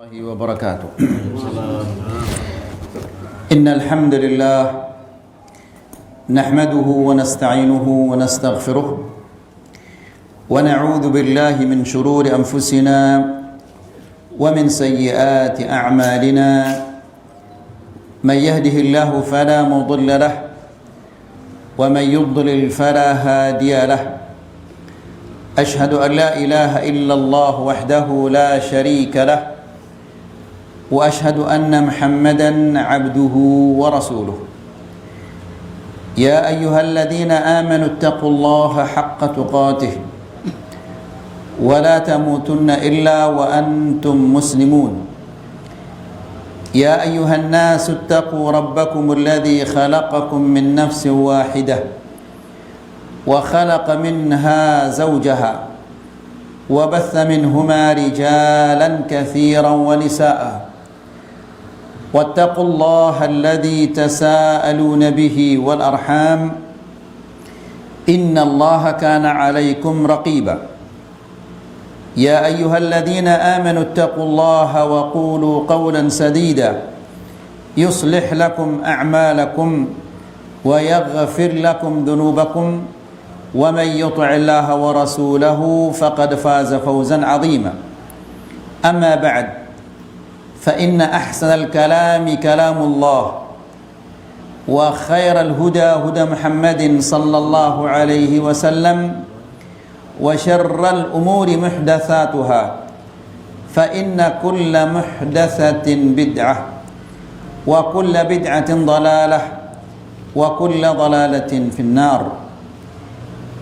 الله وبركاته. إن الحمد لله نحمده ونستعينه ونستغفره ونعوذ بالله من شرور أنفسنا ومن سيئات أعمالنا. من يهده الله فلا مضل له ومن يضلل فلا هادي له. أشهد أن لا إله إلا الله وحده لا شريك له وأشهد أن محمدًا عبده ورسوله. يا أيها الذين آمنوا اتقوا الله حق تقاته ولا تموتن إلا وأنتم مسلمون. يا أيها الناس اتقوا ربكم الذي خلقكم من نفس واحدة وخلق منها زوجها وبث منهما رجالا كثيرا ونساء. واتقوا الله الذي تساءلون به والأرحام إن الله كان عليكم رقيبا. يا أيها الذين آمنوا اتقوا الله وقولوا قولا سديدا يصلح لكم أعمالكم ويغفر لكم ذنوبكم ومن يطع الله ورسوله فقد فاز فوزا عظيما. أما بعد فإن أحسن الكلام كلام الله وخير الهدى هدى محمد صلى الله عليه وسلم وشر الأمور محدثاتها فإن كل محدثة بدعة وكل بدعة ضلالة وكل ضلالة في النار.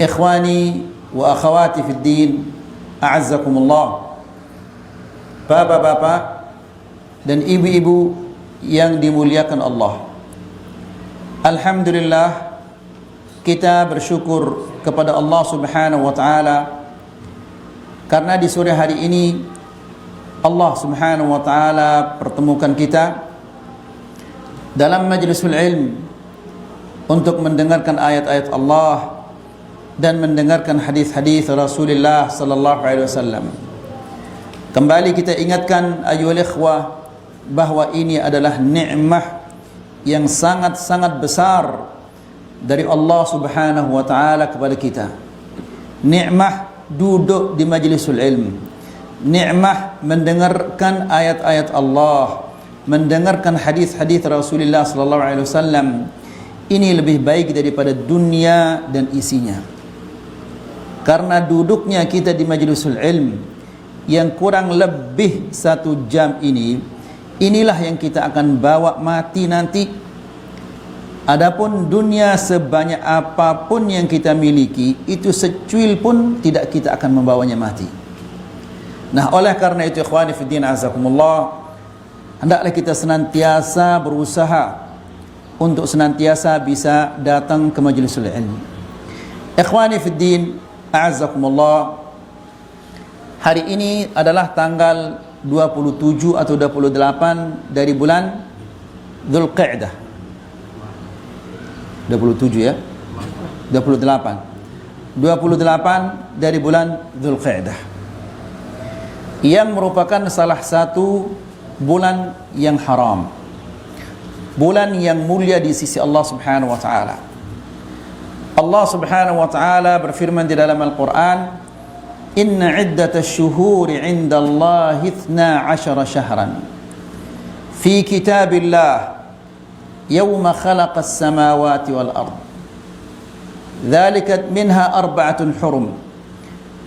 إخواني وأخواتي في الدين أعزكم الله. Bapak-bapak dan ibu-ibu yang dimuliakan Allah, alhamdulillah kita bersyukur kepada Allah Subhanahu wa taala karena di sore hari ini Allah Subhanahu wa taala pertemukan kita dalam majlisul ilm untuk mendengarkan ayat-ayat Allah dan mendengarkan hadis-hadis Rasulullah sallallahu alaihi wasallam. Kembali kita ingatkan ayyuhal ikhwah bahwa ini adalah nikmah yang sangat-sangat besar dari Allah Subhanahu wa taala kepada kita. Nikmah duduk di majlisul ilm, nikmah mendengarkan ayat-ayat Allah, mendengarkan hadis-hadis Rasulullah sallallahu alaihi wasallam. Ini lebih baik daripada dunia dan isinya. Karena duduknya kita di majlisul ilm yang kurang lebih 1 jam ini, inilah yang kita akan bawa mati nanti. Adapun dunia sebanyak apapun yang kita miliki, itu secuil pun tidak kita akan membawanya mati. Nah, oleh karena itu ikhwani fiddin azakumullah, hendaklah kita senantiasa berusaha untuk senantiasa bisa datang ke majlisul ilmi. Ikhwani fiddin azakumullah, hari ini adalah tanggal 27 atau 28 dari bulan Dzulqa'dah. 27 ya? 28 dari bulan Dzulqa'dah, yang merupakan salah satu bulan yang haram, bulan yang mulia di sisi Allah Subhanahu wa taala. Allah Subhanahu wa taala berfirman di dalam Al-Qur'an, Inna iddatash syuhuri 'inda Allah 12 syahran fi kitabillah yawma khalaqas samawati wal ard. Dzalika minha 4 hurum.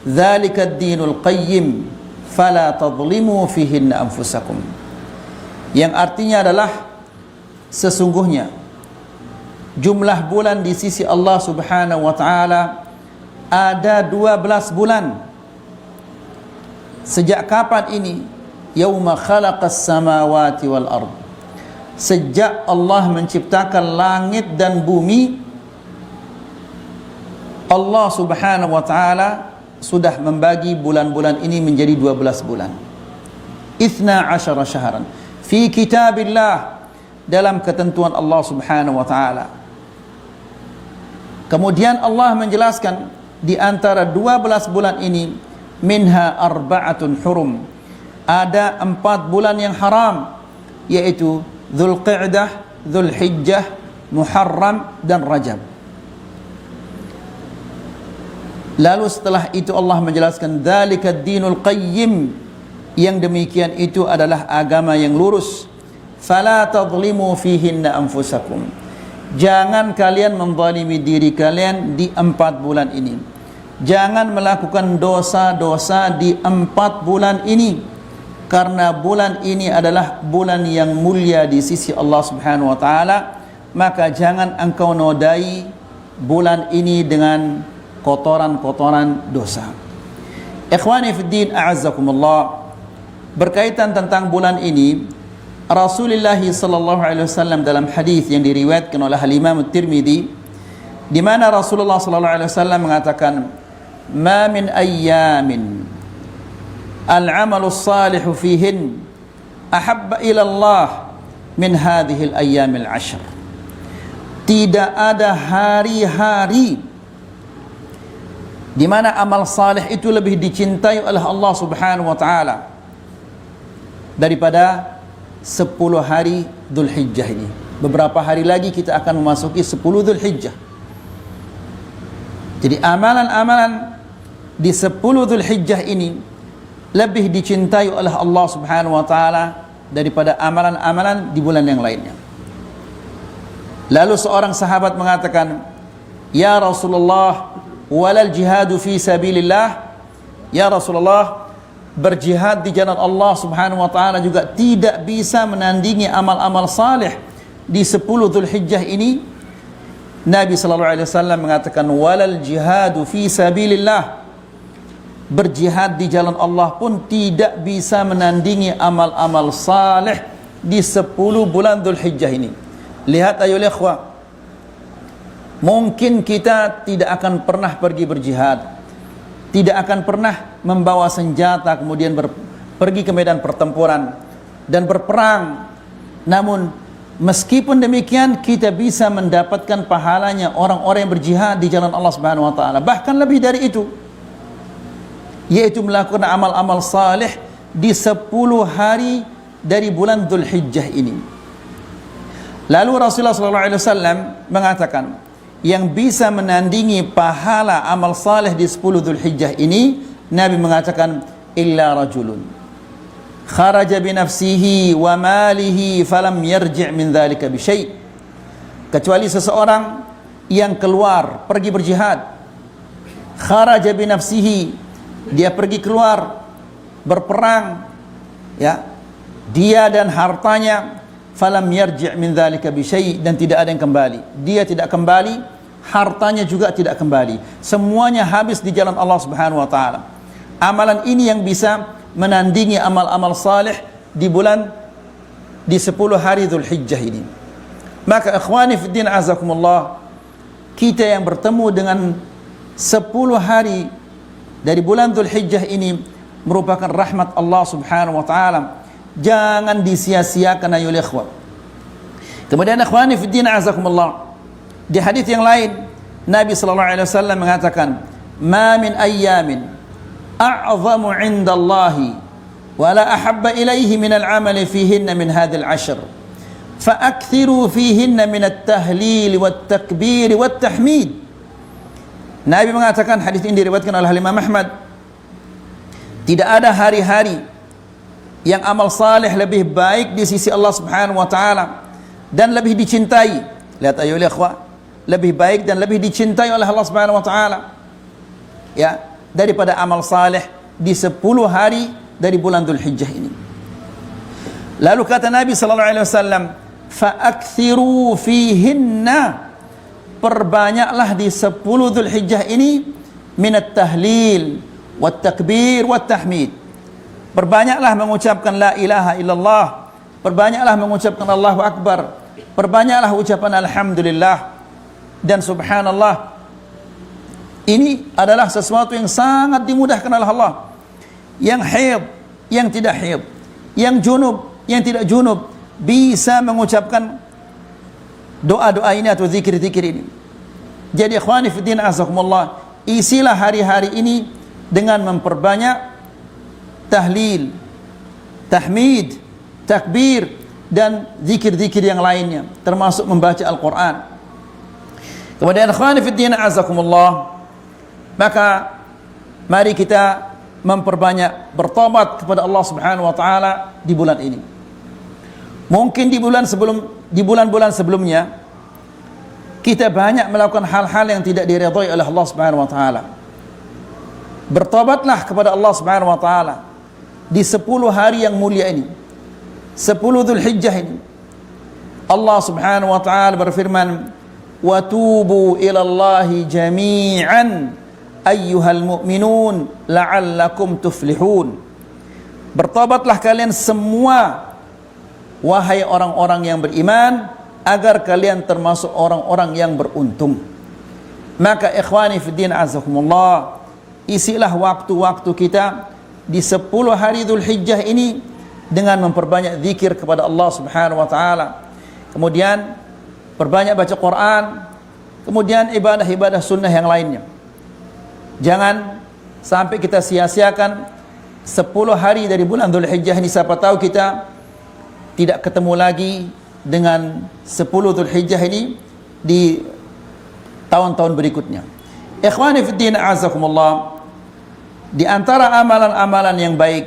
Dzalika ad-dinul qayyim fala tadhlimu fihinna anfusakum. Yang artinya adalah sesungguhnya jumlah bulan di sisi Allah Subhanahu wa taala ada 12 bulan. Sejak kapan ini? Yauma khalaqas samawati wal ard. Sejak Allah menciptakan langit dan bumi, Allah Subhanahu wa taala sudah membagi bulan-bulan ini menjadi 12 bulan. 12 syahran fi kitabillah, dalam ketentuan Allah Subhanahu wa taala. Kemudian Allah menjelaskan di antara 12 bulan ini minha arba'atun hurum, ada 4 bulan yang haram, yaitu Dzulqa'dah, Dzulhijjah, Muharram dan Rajab. Lalu setelah itu Allah menjelaskan dzalikad dinul qayyim, yang demikian itu adalah agama yang lurus. Fala tadhlimu fihinna anfusakum, jangan kalian menzalimi diri kalian di 4 bulan ini. Jangan melakukan dosa-dosa di 4 bulan ini, karena bulan ini adalah bulan yang mulia di sisi Allah Subhanahu wa taala. Maka jangan engkau nodai bulan ini dengan kotoran-kotoran dosa. Ikhwani fid din, a'azzakumullah, berkaitan tentang bulan ini, Rasulullah sallallahu alaihi wasallam dalam hadis yang diriwayatkan oleh Imam Tirmidzi, di mana Rasulullah sallallahu alaihi wasallam mengatakan, "Ma min ayyamin al-'amalu as-salihu fihin ahabba ila Allah min hadhihi al-ayyam al-'ashr." Tidak ada hari-hari di mana amal saleh itu lebih dicintai oleh Allah Subhanahu wa taala daripada 10 hari Dzulhijjah ini. Beberapa hari lagi kita akan memasuki 10 Dzulhijjah. Jadi amalan-amalan di 10 Dzulhijjah ini lebih dicintai oleh Allah Subhanahu wa taala daripada amalan-amalan di bulan yang lainnya. Lalu seorang sahabat mengatakan, "Ya Rasulullah, walal jihadu fi sabilillah?" Ya Rasulullah, berjihad di jalan Allah Subhanahu wa taala juga tidak bisa menandingi amal-amal saleh di 10 Dzulhijjah ini. Nabi sallallahu alaihi wasallam mengatakan, walal jihadu fi sabilillah, berjihad di jalan Allah pun tidak bisa menandingi amal-amal saleh di 10 bulan Dzulhijjah ini. Lihat ayolah ikhwah, mungkin kita tidak akan pernah pergi berjihad, tidak akan pernah membawa senjata kemudian pergi ke medan pertempuran dan berperang. Namun meskipun demikian, kita bisa mendapatkan pahalanya orang-orang yang berjihad di jalan Allah Subhanahu wa taala. Bahkan lebih dari itu, yaitu melakukan amal-amal saleh di 10 hari dari bulan Dzulhijjah ini. Lalu Rasulullah SAW mengatakan, yang bisa menandingi pahala amal saleh di 10 Dzulhijjah ini, Nabi mengatakan, illa rajulun kharaja bi nafsihi wa malihi falam yarji' min dzalika bi syai', kecuali seseorang yang keluar pergi berjihad, kharaja bi nafsihi, dia pergi keluar berperang, ya, dia dan hartanya, falam yarji' min dzalika bi syai', dan tidak ada yang kembali. Dia tidak kembali, hartanya juga tidak kembali. Semuanya habis di jalan Allah Subhanahu wa taala. Amalan ini yang bisa menandingi amal-amal saleh di 10 hari Dzulhijjah ini. Maka ikhwani fid din, azakumullah, kita yang bertemu dengan 10 hari dari bulan Dzulhijjah ini merupakan rahmat Allah Subhanahu wa taala. Jangan disia-siakan ayolah ikhwah. Kemudian ikhwani fid din, azakumullah, di hadis yang lain Nabi sallallahu alaihi wasallam mengatakan, "Ma min ayyamin a'zamu 'inda Allahi wa la ahabba ilaihi min al-'amali fihinna min hadzal 'ashr. Fa'akthiru fihinna min at-tahlil wat-takbir wat-tahmid." Nabi mengatakan, hadis ini diriwayatkan oleh Imam Ahmad, tidak ada hari-hari yang amal saleh lebih baik di sisi Allah Subhanahu wa taala dan lebih dicintai. Lihat ayolah ikhwah, lebih baik dan lebih dicintai oleh Allah Subhanahu wa taala, ya, daripada amal saleh di 10 hari dari bulan Dzulhijjah ini. Lalu kata Nabi sallallahu alaihi wasallam, fa'akthiru fihinna, perbanyaklah di 10 Dzulhijjah ini minat tahlil wat takbir wat tahmid. Perbanyaklah mengucapkan la ilaha illallah, perbanyaklah mengucapkan Allahu akbar, perbanyaklah ucapan alhamdulillah dan subhanallah. Ini adalah sesuatu yang sangat dimudahkan oleh Allah. Yang haid, yang tidak haid, yang junub, yang tidak junub, bisa mengucapkan doa-doa ini atau zikir-zikir ini. Jadi ikhwani fiddin, azakumullah, isilah hari-hari ini dengan memperbanyak tahlil, tahmid, takbir, dan zikir-zikir yang lainnya, termasuk membaca Al-Quran. Kemudian ikhwani fiddin azakumullah, maka mari kita memperbanyak bertobat kepada Allah Subhanahu wa taala di bulan ini. Mungkin di bulan-bulan sebelumnya kita banyak melakukan hal-hal yang tidak diridhai oleh Allah Subhanahu wa taala. Bertobatlah kepada Allah Subhanahu wa taala di 10 hari yang mulia ini, 10 Dzulhijjah ini. Allah Subhanahu wa taala berfirman, "Wa tubu ila Allahi jami'an ayyuhal mu'minun la'allakum tuflihun." Bertobatlah kalian semua, wahai orang-orang yang beriman, agar kalian termasuk orang-orang yang beruntung. Maka ikhwani fiddin azakumullah, isilah waktu-waktu kita di 10 hari Dzulhijjah ini dengan memperbanyak zikir kepada Allah Subhanahu wa taala. Kemudian perbanyak baca Quran, kemudian ibadah-ibadah sunnah yang lainnya. Jangan sampai kita sia-siakan 10 hari dari bulan Dzulhijjah ini. Siapa tahu kita tidak ketemu lagi dengan 10 Dzulhijjah ini di tahun-tahun berikutnya. Ikhwani fiddin azakumullah, di antara amalan-amalan yang baik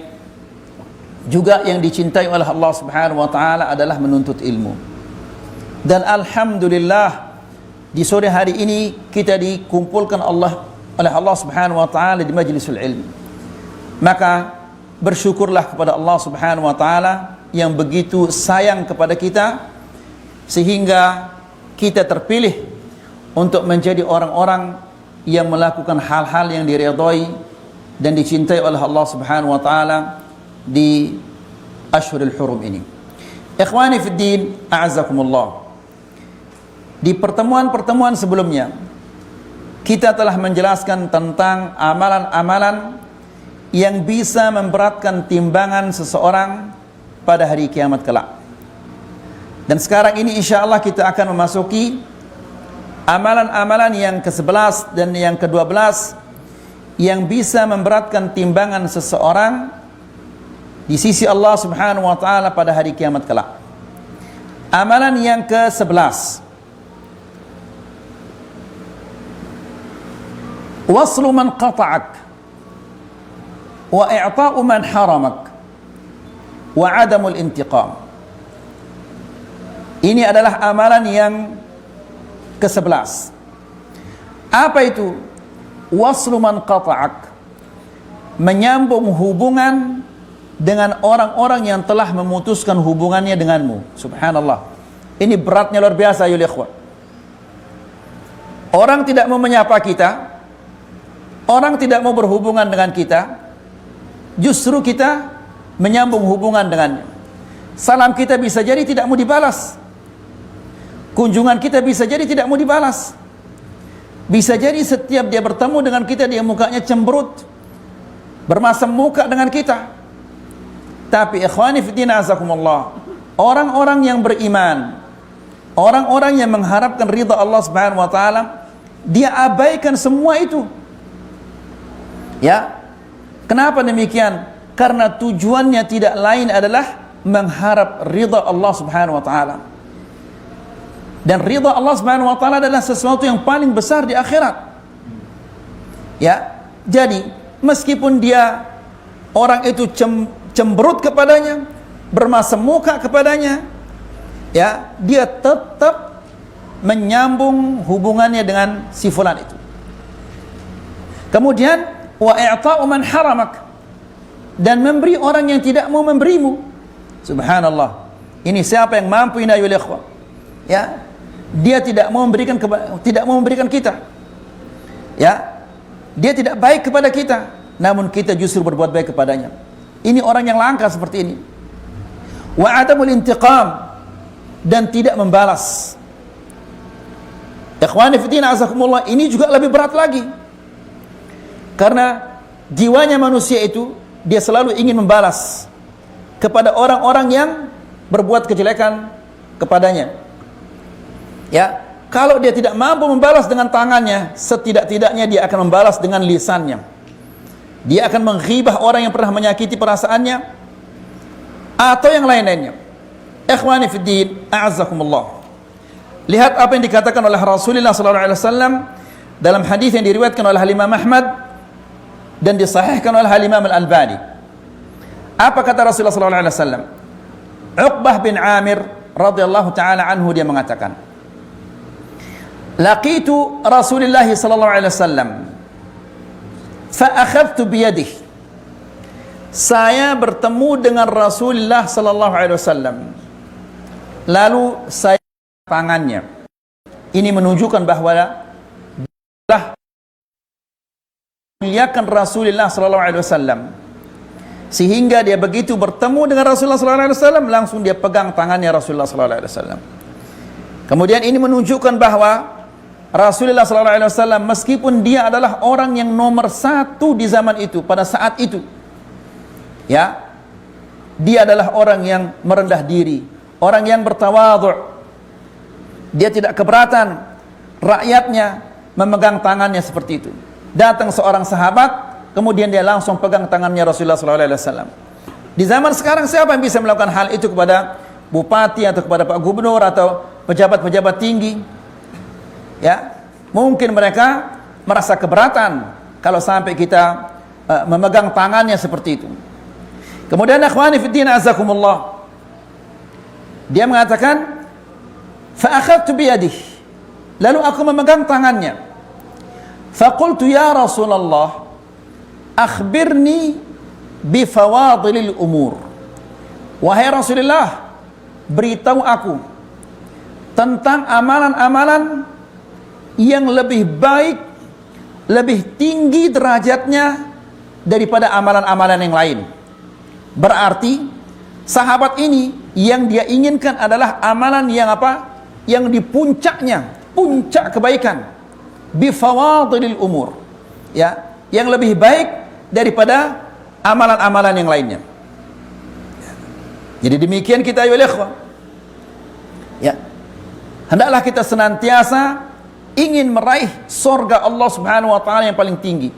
juga yang dicintai oleh Allah Subhanahu wa taala adalah menuntut ilmu. Dan alhamdulillah di sore hari ini kita dikumpulkan oleh Allah Subhanahu wa taala di majlisul ilmi. Maka bersyukurlah kepada Allah Subhanahu wa taala yang begitu sayang kepada kita sehingga kita terpilih untuk menjadi orang-orang yang melakukan hal-hal yang diridhai dan dicintai oleh Allah Subhanahu wa taala di Ashhurul Hurum ini. Ikhwani fiddin a'azzakumullah, di pertemuan-pertemuan sebelumnya kita telah menjelaskan tentang amalan-amalan yang bisa memberatkan timbangan seseorang pada hari kiamat kelak. Dan sekarang ini insyaallah kita akan memasuki amalan-amalan yang ke-11 dan yang ke-12 yang bisa memberatkan timbangan seseorang di sisi Allah Subhanahu wa taala pada hari kiamat kelak. Amalan yang ke-11, waslu man qata'ak wa i'ta'u man haramak wa 'adamul intiqam. Ini adalah amalan yang ke-11. Apa itu? Waslu man qata'ak, menyambung hubungan dengan orang-orang yang telah memutuskan hubungannya denganmu. Subhanallah, ini beratnya luar biasa ya ikhwan. Orang tidak mau menyapa kita, orang tidak mau berhubungan dengan kita, justru kita menyambung hubungan dengannya. Salam kita bisa jadi tidak mau dibalas, kunjungan kita bisa jadi tidak mau dibalas. Bisa jadi setiap dia bertemu dengan kita, dia mukanya cemberut, bermasam muka dengan kita. Tapi ikhwani fiddin azakumullah, orang-orang yang beriman, orang-orang yang mengharapkan ridha Allah Subhanahu wa taala, dia abaikan semua itu. Ya. Kenapa demikian? Karena tujuannya tidak lain adalah mengharap ridha Allah Subhanahu wa taala. Dan ridha Allah Subhanahu wa taala adalah sesuatu yang paling besar di akhirat. Ya. Jadi, meskipun dia orang itu cemberut kepadanya, bermasam muka kepadanya, ya, dia tetap menyambung hubungannya dengan si fulan itu. Kemudian wa i'ta'u man haramak, dan memberi orang yang tidak mau memberimu. Subhanallah. Ini siapa yang mampu ini ayol ikhwah? Ya. Dia tidak mau memberikan kita. Ya. Dia tidak baik kepada kita, namun kita justru berbuat baik kepadanya. Ini orang yang langka seperti ini. Wa adamul intiqam, dan tidak membalas. Ikhwani fiddin azakumullah, ini juga lebih berat lagi. Karena jiwanya manusia itu, dia selalu ingin membalas kepada orang-orang yang berbuat kejelekan kepadanya. Ya, kalau dia tidak mampu membalas dengan tangannya, setidak-tidaknya dia akan membalas dengan lisannya. Dia akan menghibah orang yang pernah menyakiti perasaannya. atau yang lain-lainnya. Ikhwani fid din, a'azzakumullah. Lihat apa yang dikatakan oleh Rasulullah sallallahu alaihi wasallam dalam hadis yang diriwayatkan oleh Imam Ahmad dan disahihkan oleh Imam Al-Albani. Apa kata Rasulullah sallallahu alaihi wasallam? Uqbah bin Amir radhiyallahu taala anhu, dia mengatakan, laqitu Rasulullah sallallahu alaihi wasallam fa akhadtu bi yadihi. Saya bertemu dengan Rasulullah sallallahu alaihi wasallam, lalu saya tangannya. Ini menunjukkan bahwa Allah muliakan Rasulullah sallallahu alaihi wasallam, sehingga dia begitu bertemu dengan Rasulullah sallallahu alaihi wasallam langsung dia pegang tangannya Rasulullah sallallahu alaihi wasallam. Kemudian ini menunjukkan bahwa Rasulullah sallallahu alaihi wasallam meskipun dia adalah orang yang nomor satu di zaman itu pada saat itu, ya, dia adalah orang yang merendah diri, orang yang bertawadhu'. Dia tidak keberatan rakyatnya memegang tangannya seperti itu. Datang seorang sahabat, kemudian dia langsung pegang tangannya Rasulullah sallallahu alaihi wasallam. Di zaman sekarang siapa yang bisa melakukan hal itu kepada bupati atau kepada Pak Gubernur atau pejabat-pejabat tinggi? Ya, mungkin mereka merasa keberatan kalau sampai kita memegang tangannya seperti itu. Kemudian akhwani fiddin azakumullah, dia mengatakan fa akhadtu bi yadihi, lalu aku memegang tangannya. Fa qultu ya Rasulullah akhbirni bi fawadilil umur. Wahai Rasulullah, beritahu aku tentang amalan-amalan yang lebih baik, lebih tinggi derajatnya daripada amalan-amalan yang lain. Berarti sahabat ini yang dia inginkan adalah amalan yang apa? Yang di puncaknya, puncak kebaikan. Bi fawadilil umur. Ya, yang lebih baik daripada amalan-amalan yang lainnya. Jadi demikian kita ayo ikhwah. Ya. Hendaklah kita senantiasa ingin meraih surga Allah Subhanahu wa taala yang paling tinggi.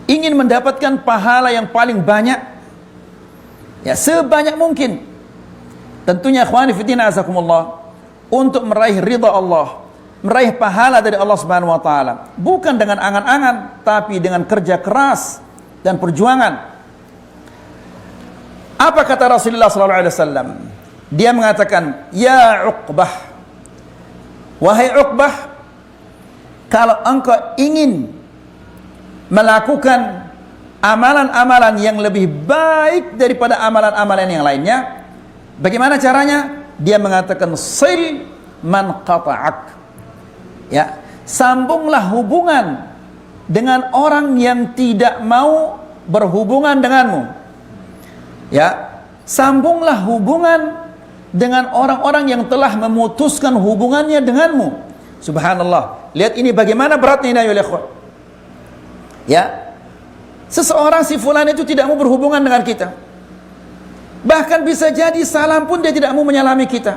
Ingin mendapatkan pahala yang paling banyak. Ya, sebanyak mungkin. Tentunya ikhwani fillah azakumullah, untuk meraih ridha Allah, meraih pahala dari Allah Subhanahu wa taala, bukan dengan angan-angan tapi dengan kerja keras dan perjuangan. Apa kata Rasulullah sallallahu alaihi wasallam? Dia mengatakan, "Ya Uqbah, wahai Uqbah, kalau engkau ingin melakukan amalan-amalan yang lebih baik daripada amalan-amalan yang lainnya, bagaimana caranya?" Dia mengatakan, "Sil man qata'ak." Ya, sambunglah hubungan dengan orang yang tidak mau berhubungan denganmu. Ya, sambunglah hubungan dengan orang-orang yang telah memutuskan hubungannya denganmu. Subhanallah. Lihat ini bagaimana beratnya ini, ya ikhwan. Ya. Seseorang si fulan itu tidak mau berhubungan dengan kita. Bahkan bisa jadi salam pun dia tidak mau menyalami kita.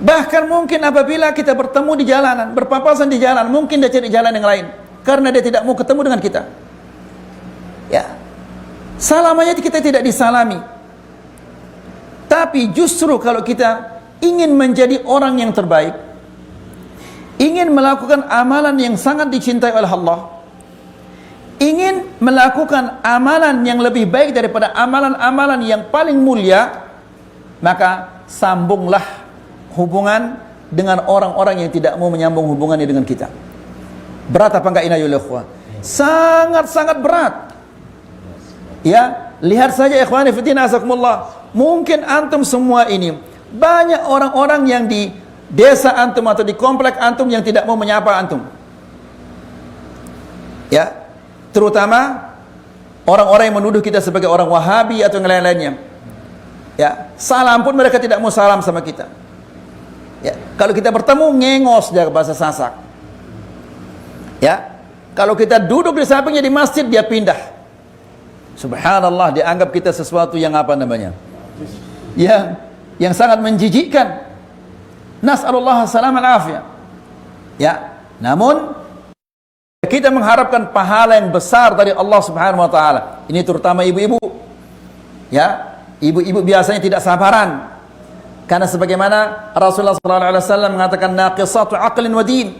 Bahkan mungkin apabila kita bertemu di jalanan, berpapasan di jalan, mungkin dia cari jalan yang lain karena dia tidak mau ketemu dengan kita. Ya. Salam aja kita tidak disalami. Tapi justru kalau kita ingin menjadi orang yang terbaik, ingin melakukan amalan yang sangat dicintai oleh Allah, ingin melakukan amalan yang lebih baik daripada amalan-amalan yang paling mulia, maka sambunglah hubungan dengan orang-orang yang tidak mau menyambung hubungannya dengan kita. Berat apa enggak inayul ikhwah? Sangat-sangat berat. Ya, lihat saja ikhwani fillah azakumullah. Mungkin antum semua ini banyak orang-orang yang di desa antum atau di komplek antum yang tidak mau menyapa antum. Ya, terutama orang-orang yang menuduh kita sebagai orang Wahabi atau yang lain-lainnya. Ya, salam pun mereka tidak mau salam sama kita. Ya, kalau kita bertemu ngengos dia bahasa Sasak. Ya, kalau kita duduk di sampingnya di masjid dia pindah. Subhanallah, dianggap kita sesuatu yang apa namanya? Yang sangat menjijikkan. Nas'alullah salam al-afiyah. Ya, namun kita mengharapkan pahala yang besar dari Allah Subhanahu wa taala. Ini terutama ibu-ibu. Ya, Ibu-ibu biasanya tidak sabaran. Karena sebagaimana Rasulullah SAW mengatakan naqisatu aqlin wa din.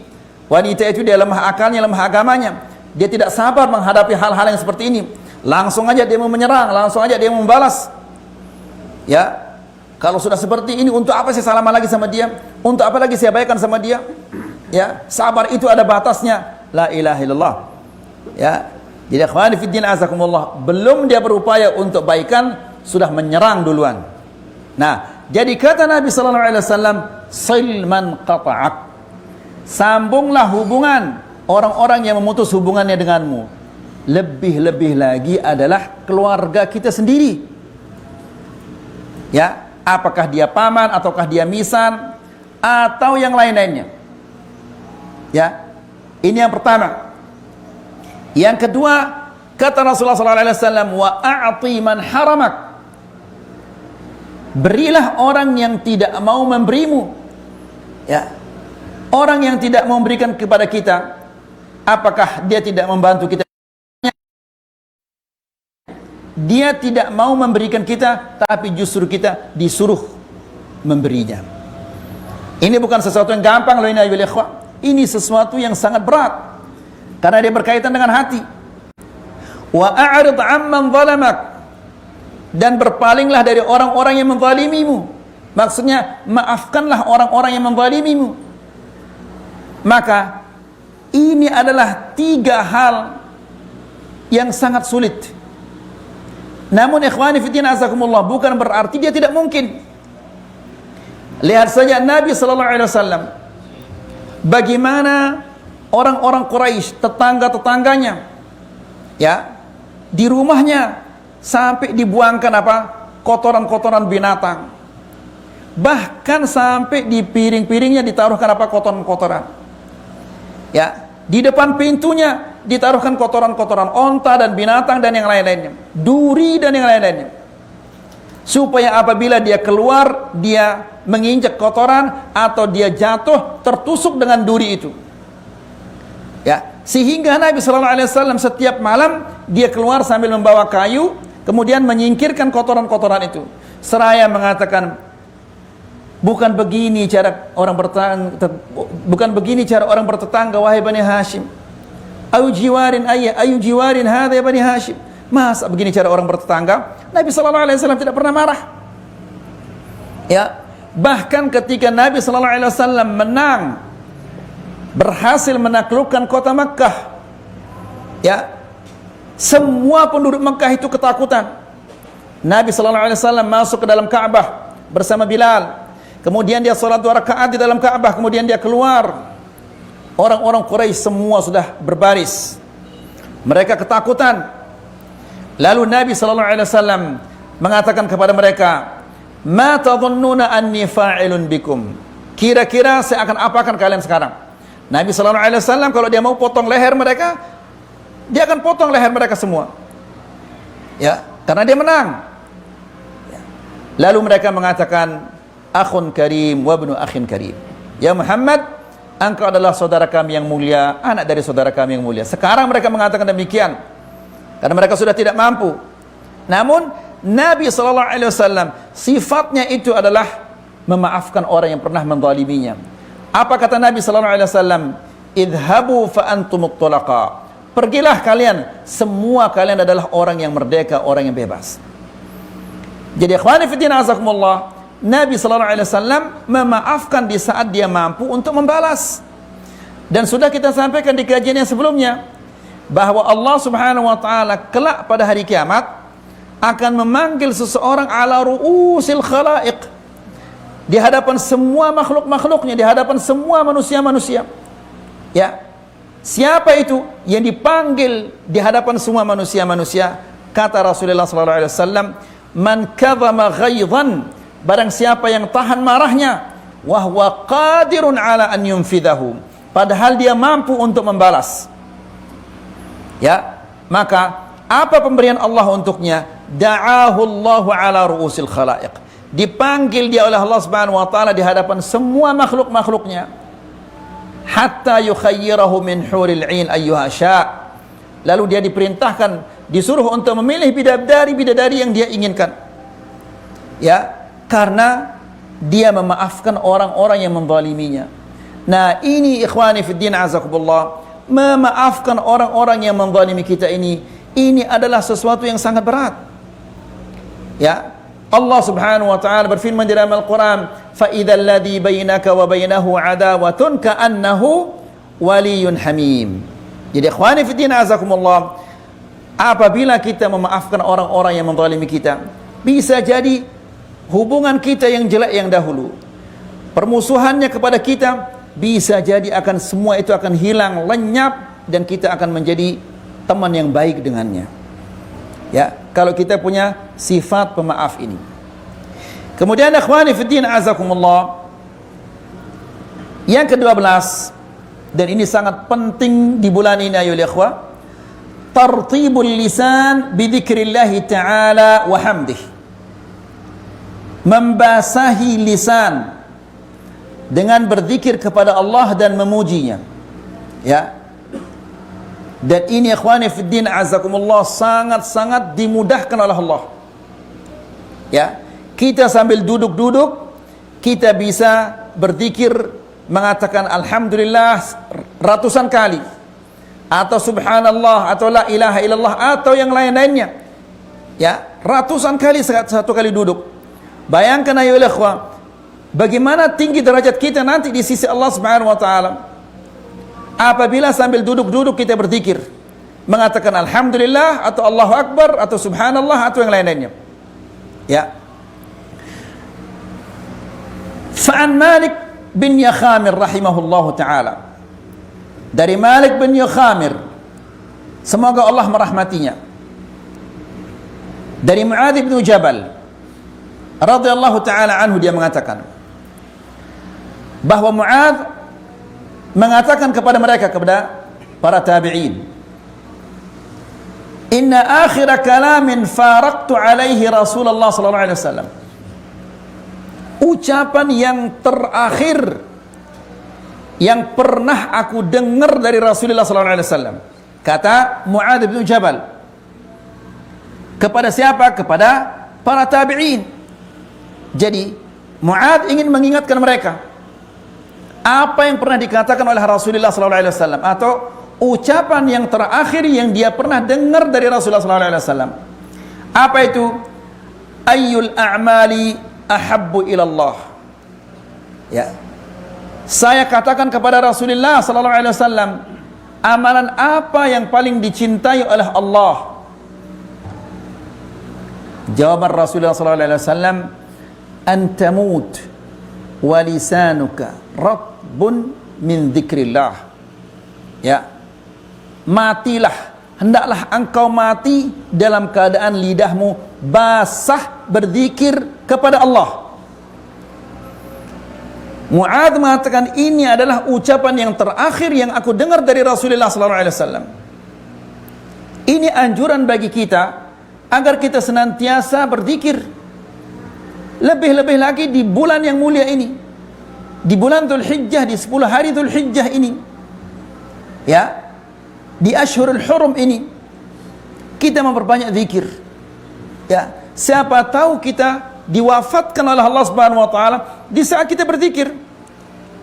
Wanita itu dia lemah akalnya, lemah agamanya. Dia tidak sabar menghadapi hal-hal yang seperti ini. Langsung aja dia mau menyerang, langsung aja dia mau membalas. Ya, kalau sudah seperti ini, untuk apa saya salaman lagi sama dia? Untuk apa lagi saya baikkan sama dia? Ya, sabar itu ada batasnya. La ilaha illallah. Ya, jadi akhwani fiddin azakumullah, belum dia berupaya untuk baikan sudah menyerang duluan. Nah, jadi kata Nabi sallallahu alaihi wasallam, "Sil man qata'ak." Sambunglah hubungan orang-orang yang memutus hubungannya denganmu. Lebih-lebih lagi adalah keluarga kita sendiri. Ya, apakah dia paman ataukah dia misan atau yang lain-lainnya. Ya. Ini yang pertama. Yang kedua, kata Rasulullah sallallahu alaihi wasallam, "Wa a'ti man haramak." Berilah orang yang tidak mau memberimu. Ya. Orang yang tidak mau memberikan kepada kita, apakah dia tidak membantu kita? Dia tidak mau memberikan kita, tapi justru kita disuruh memberinya. Ini bukan sesuatu yang gampang loh, ini sesuatu yang sangat berat, karena dia berkaitan dengan hati. Wa a'rid 'amman zalamak, dan berpalinglah dari orang-orang yang menzalimimu. Maksudnya maafkanlah orang-orang yang menzalimimu. Maka ini adalah 3 hal yang sangat sulit. Namun ikhwani fillah azakumullah, bukan berarti dia tidak mungkin. Lihat saja Nabi sallallahu alaihi wasallam, bagaimana orang-orang Quraisy, tetangga-tetangganya, ya, di rumahnya sampai dibuangkan apa? Kotoran-kotoran binatang. Bahkan sampai di piring-piringnya ditaruhkan apa? Kotoran-kotoran. Ya, di depan pintunya ditaruhkan kotoran-kotoran onta dan binatang dan yang lain-lainnya, duri dan yang lain-lainnya, supaya apabila dia keluar, dia menginjak kotoran atau dia jatuh tertusuk dengan duri itu. Ya, sehingga Nabi sallallahu alaihi wasallam setiap malam dia keluar sambil membawa kayu, kemudian menyingkirkan kotoran-kotoran itu, seraya mengatakan, bukan begini cara orang bertetangga, wahai Bani Hashim. Ayu jiwarin hadha ya Bani Hashim. Masa begini cara orang bertetangga? Nabi sallallahu alaihi wasallam tidak pernah marah. Ya, bahkan ketika Nabi sallallahu alaihi wasallam menang, berhasil menaklukkan kota Makkah, ya, semua penduduk Makkah itu ketakutan. Nabi sallallahu alaihi wasallam masuk ke dalam Ka'bah bersama Bilal. Kemudian dia salat 2 rakaat di dalam Ka'bah, kemudian dia keluar. Orang-orang Quraisy semua sudah berbaris. Mereka ketakutan. Lalu Nabi sallallahu alaihi wasallam mengatakan kepada mereka, "Ma tadhunnuna anni fa'ilun bikum?" Kira-kira saya akan apakan kalian sekarang? Nabi sallallahu alaihi wasallam kalau dia mau potong leher mereka, dia akan potong leher mereka semua. Ya, karena dia menang. Lalu mereka mengatakan, "Akhun karim wa ibnu akhin karim." Ya Muhammad, engkau adalah saudara kami yang mulia, anak dari saudara kami yang mulia. Sekarang mereka mengatakan demikian karena mereka sudah tidak mampu. Namun Nabi sallallahu alaihi wasallam sifatnya itu adalah memaafkan orang yang pernah menzaliminya. Apa kata Nabi sallallahu alaihi wasallam? "Idhabu fa antumut tulaqa." Pergilah kalian, semua kalian adalah orang yang merdeka, orang yang bebas. Jadi ikhwani fillah azakumullah, Nabi sallallahu alaihi wasallam memaafkan di saat dia mampu untuk membalas. Dan sudah kita sampaikan di kajian yang sebelumnya bahwa Allah Subhanahu wa taala kelak pada hari kiamat akan memanggil seseorang ala ru'usil khalaiq, di hadapan semua makhluk-makhluknya, di hadapan semua manusia-manusia. Ya. Siapa itu yang dipanggil di hadapan semua manusia-manusia? Kata Rasulullah sallallahu alaihi wasallam, "Man kadzama ghaidhan," barang siapa yang tahan marahnya, wa huwa qadirun ala an yunfidahu, padahal dia mampu untuk membalas. Ya, maka apa pemberian Allah untuknya? Da'ahu Allahu ala ru'usil khalaiq. Dipanggil dia oleh Allah Subhanahu wa taala di hadapan semua makhluk-makhluknya. Hatta yukhayyirahu min huril 'ain ayyuha sya'. Lalu dia diperintahkan, disuruh untuk memilih bidadari-bidadari yang dia inginkan. Ya, karena dia memaafkan orang-orang yang menzaliminya. Nah, ini ikhwani fiddin azakumullah, memaafkan orang-orang yang menzalimi kita ini adalah sesuatu yang sangat berat. Ya, Allah Subhanahu wa taala berfirman di dalam Al-Qur'an, "Fa idzal ladzi bainaka wa bainahu adawatun ka'annahu waliyyun hamim." Jadi ikhwani fiddin azakumullah, apabila kita memaafkan orang-orang yang menzalimi kita, bisa jadi hubungan kita yang jelek yang dahulu, permusuhannya kepada kita, bisa jadi akan semua itu akan hilang, lenyap, dan kita akan menjadi teman yang baik dengannya. Ya, kalau kita punya sifat pemaaf ini. Kemudian ikhwani fiddin azakumullah, yang ke-12, dan ini sangat penting di bulan ini ayo ikhwah, tartibul lisan bidzikrillah ta'ala wa hamdih. Membasahi lisan dengan berzikir kepada Allah dan memujinya. Ya. Dan ini ikhwani fiddin azakumullah sangat-sangat dimudahkan oleh Allah. Ya. Kita sambil duduk-duduk kita bisa berzikir, mengatakan alhamdulillah ratusan kali, atau subhanallah, atau la ilaha illallah, atau yang lain-lainnya. Ya, ratusan kali satu kali duduk. Bayangkan ayo ikhwah, bagaimana tinggi derajat kita nanti di sisi Allah Subhanahu wa taala apabila sambil duduk-duduk kita berzikir, mengatakan alhamdulillah, atau Allahu akbar, atau subhanallah, atau yang lain-lainnya. Ya. Fa'an Malik bin Yakhamir rahimahullahu taala, dari Malik bin Yakhamir, semoga Allah merahmatinya, dari Mu'adz bin Jabal radhiyallahu taala anhu, dia mengatakan bahwa Mu'adz mengatakan kepada mereka, kepada para tabi'in, inna akhira kalamin faraqtu alaihi Rasulullah sallallahu alaihi wasallam, ucapan yang terakhir yang pernah aku dengar dari Rasulullah sallallahu alaihi wasallam, kata Mu'adz bin Jabal kepada siapa? Kepada para tabi'in. Jadi Mu'adz ingin mengingatkan mereka apa yang pernah dikatakan oleh Rasulullah sallallahu alaihi wasallam, atau ucapan yang terakhir yang dia pernah dengar dari Rasulullah sallallahu alaihi wasallam. Apa itu? Ayyul a'mali ahabbu ila Allah. Ya. Saya katakan kepada Rasulullah sallallahu alaihi wasallam, amalan apa yang paling dicintai oleh Allah? Jawaban Rasulullah sallallahu alaihi wasallam, an tamut wa lisanuka ratbun min dzikrillah. Ya, matilah, hendaklah engkau mati dalam keadaan lidahmu basah berzikir kepada Allah. Mu'adz mengatakan ini adalah ucapan yang terakhir yang aku dengar dari Rasulullah sallallahu alaihi wasallam. Ini anjuran bagi kita agar kita senantiasa berzikir. Lebih-lebih lagi di bulan yang mulia ini, di bulan Dzulhijjah, di 10 hari Dzulhijjah ini, ya, di Ashhurul Hurum ini, kita memperbanyak zikir. Ya, siapa tahu kita diwafatkan oleh Allah Subhanahu wa taala di saat kita berzikir.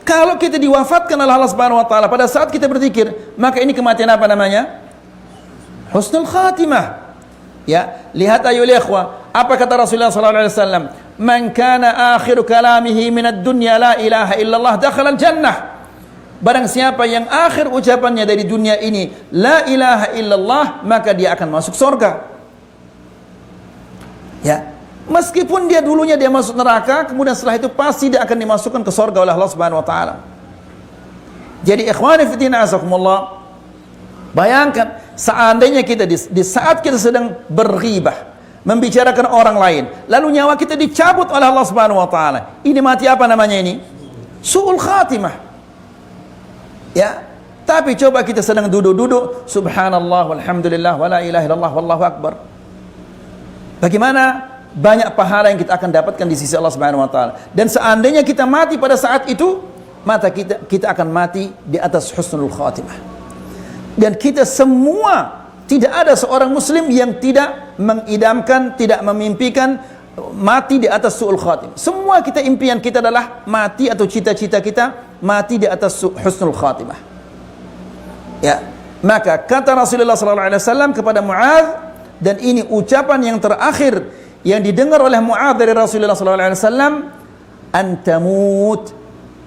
Kalau kita diwafatkan oleh Allah Subhanahu wa taala pada saat kita berzikir, maka ini kematian apa namanya? Husnul khatimah. Ya, lihat ayo ikhwah, apa kata Rasulullah sallallahu alaihi wasallam? Man kana akhiru kalamihi minad dunya la ilaha illallah dakhala al-jannah. Barang siapa yang akhir ucapannya dari dunia ini la ilaha illallah, maka dia akan masuk surga. Ya, meskipun dia dulunya dia masuk neraka, kemudian setelah itu pasti dia akan dimasukkan ke surga oleh Allah Subhanahu wa taala. Jadi ikhwani fi din azakumullah, bayangkan seandainya kita di saat kita sedang berghibah, membicarakan orang lain, lalu nyawa kita dicabut oleh Allah Subhanahu wa taala. Ini mati apa namanya ini? Su'ul khatimah. Ya, tapi coba kita sedang duduk-duduk, subhanallah walhamdulillah wala ilaha illallah wallahu akbar. Bagaimana banyak pahala yang kita akan dapatkan di sisi Allah Subhanahu wa taala. Dan seandainya kita mati pada saat itu, maka kita akan mati di atas husnul khatimah. Dan kita semua, tidak ada seorang muslim yang tidak mengidamkan, tidak memimpikan mati di atas su'ul khatimah. Semua kita, impian kita adalah mati, atau cita-cita kita mati di atas husnul khatimah. Ya, maka kata Rasulullah sallallahu alaihi wasallam kepada Muadz, dan ini ucapan yang terakhir yang didengar oleh Muadz dari Rasulullah sallallahu alaihi wasallam, antamut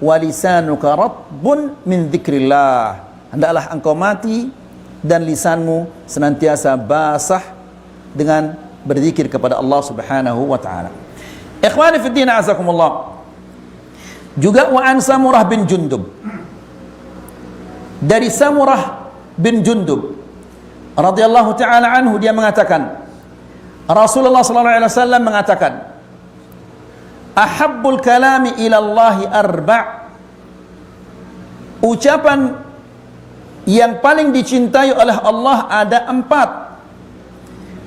wa lisanuka ratbun min dzikrillah. Hendaklah engkau mati dan lisanmu senantiasa basah dengan berzikir kepada Allah Subhanahu wa taala. Ikhwani fi din, azakumullah. Juga wa an Samurah bin Jundub. Dari Samurah bin Jundub radhiyallahu taala anhu, dia mengatakan, Rasulullah sallallahu alaihi wasallam mengatakan, ahabbul kalami ila Allah arba'. Ucapan yang paling dicintai oleh Allah ada 4.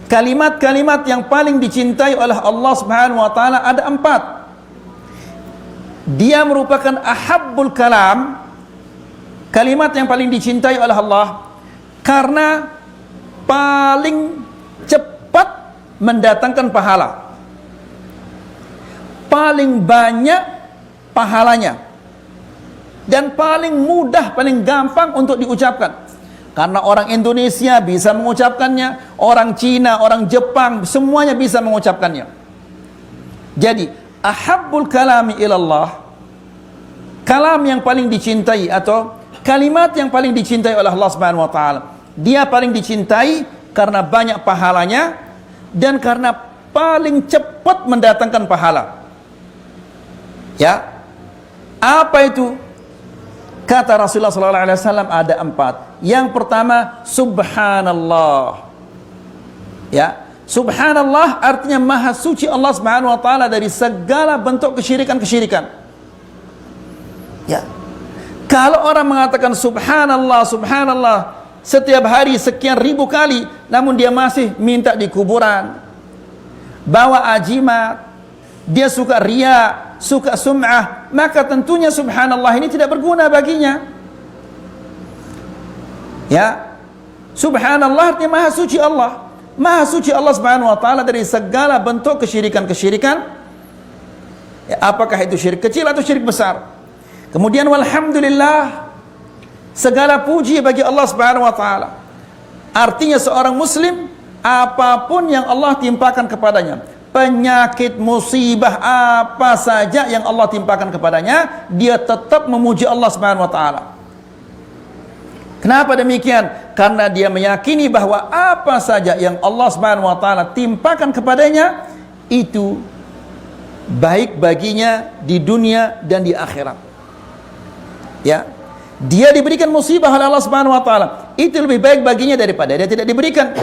Kalimat-kalimat yang paling dicintai oleh Allah Subhanahu wa taala ada 4. Dia merupakan ahabbul kalam, kalimat yang paling dicintai oleh Allah karena paling cepat mendatangkan pahala, paling banyak pahalanya, dan paling mudah, paling gampang untuk diucapkan. Karena orang Indonesia bisa mengucapkannya, orang Cina, orang Jepang, semuanya bisa mengucapkannya. Jadi, ahabbul kalami ilallah, kalam yang paling dicintai atau kalimat yang paling dicintai oleh Allah Subhanahu wa taala. Dia paling dicintai karena banyak pahalanya dan karena paling cepat mendatangkan pahala. Ya. Apa itu? Kata Rasulullah sallallahu alaihi wasallam ada 4. Yang pertama, subhanallah. Ya, subhanallah artinya maha suci Allah Subhanahu wa taala dari segala bentuk kesyirikan-kesyirikan. Ya. Kalau orang mengatakan subhanallah, subhanallah setiap hari sekian ribu kali, namun dia masih minta di kuburan, bawa ajimat, dia suka riya, suka sum'ah, maka tentunya subhanallah ini tidak berguna baginya. Ya, subhanallah artinya maha suci Allah, maha suci Allah Subhanahu wa taala dari segala bentuk kesyirikan-kesyirikan. Ya, apakah itu syirik kecil atau syirik besar. Kemudian walhamdulillah, segala puji bagi Allah Subhanahu wa taala. Artinya seorang muslim, apapun yang Allah timpakan kepadanya, penyakit, musibah apa saja yang Allah timpakan kepadanya, dia tetap memuji Allah Subhanahu wa taala. Kenapa demikian? Karena dia meyakini bahwa apa saja yang Allah Subhanahu wa taala timpakan kepadanya itu baik baginya di dunia dan di akhirat. Ya. Dia diberikan musibah oleh Allah Subhanahu wa taala, itu lebih baik baginya daripada dia tidak diberikan.